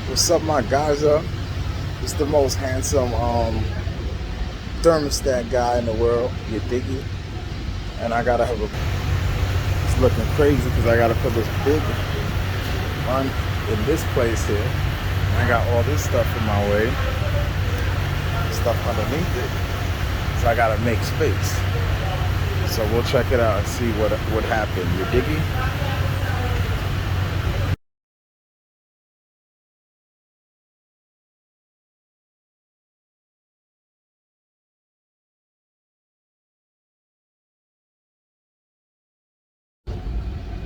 What's up, my guys? It's the most handsome thermostat guy in the world. You diggy? And I gotta have a. It's looking crazy because I gotta put this big one in this place here. And I got all this stuff in my way, stuff underneath it. So I gotta make space. So we'll check it out and see what happened. You diggy?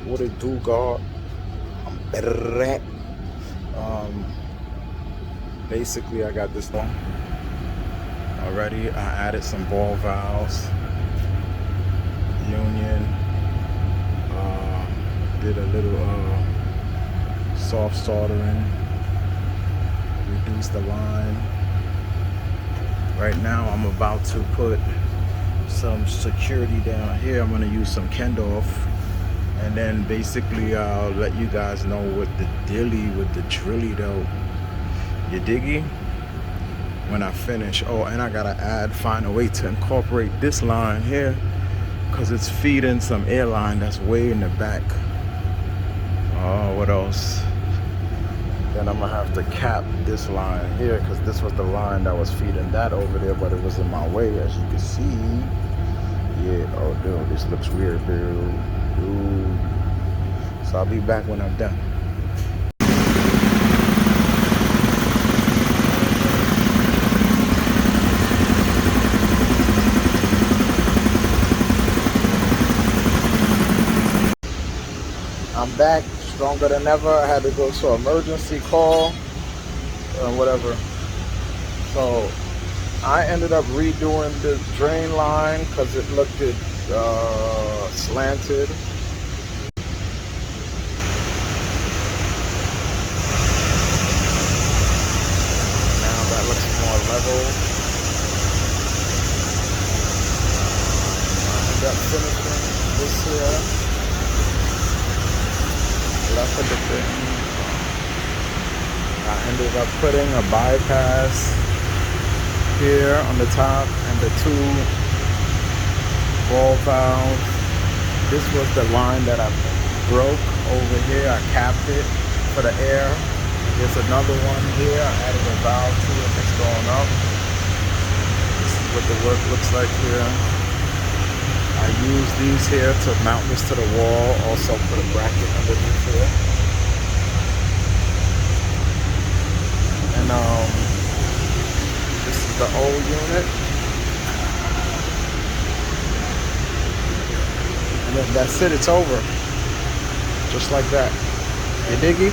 What it do, God? I'm better at. Um, Basically, I got this one already. I added some ball valves, union. Did a little soft soldering. Reduced the line. Right now, I'm about to put some security down here. I'm gonna use some Kendorf. And then basically I'll let you guys know what the dilly with the drilly though. You diggy? When I finish. Oh, and I gotta find a way to incorporate this line here because it's feeding some airline that's way in the back. Oh, what else? Then I'm gonna have to cap this line here because this was the line that was feeding that over there, but it was in my way, as you can see. Yeah, oh dude, this looks weird, dude. So I'll be back when I'm done. I'm back, stronger than ever. I had to go to an emergency call and whatever. So I ended up redoing the drain line because it looked slanted. Now that looks more level. I ended up finishing this here. Left of the thing. I ended up putting a bypass here on the top and the two ball valves. This was the line that I broke over here. I capped it for the air. There's another one here. I added a valve to it that's going up. This is what the work looks like here. I use these here to mount this to the wall. Also put a bracket underneath here. And this is the old unit. And then that's it, it's over. Just like that. You diggy?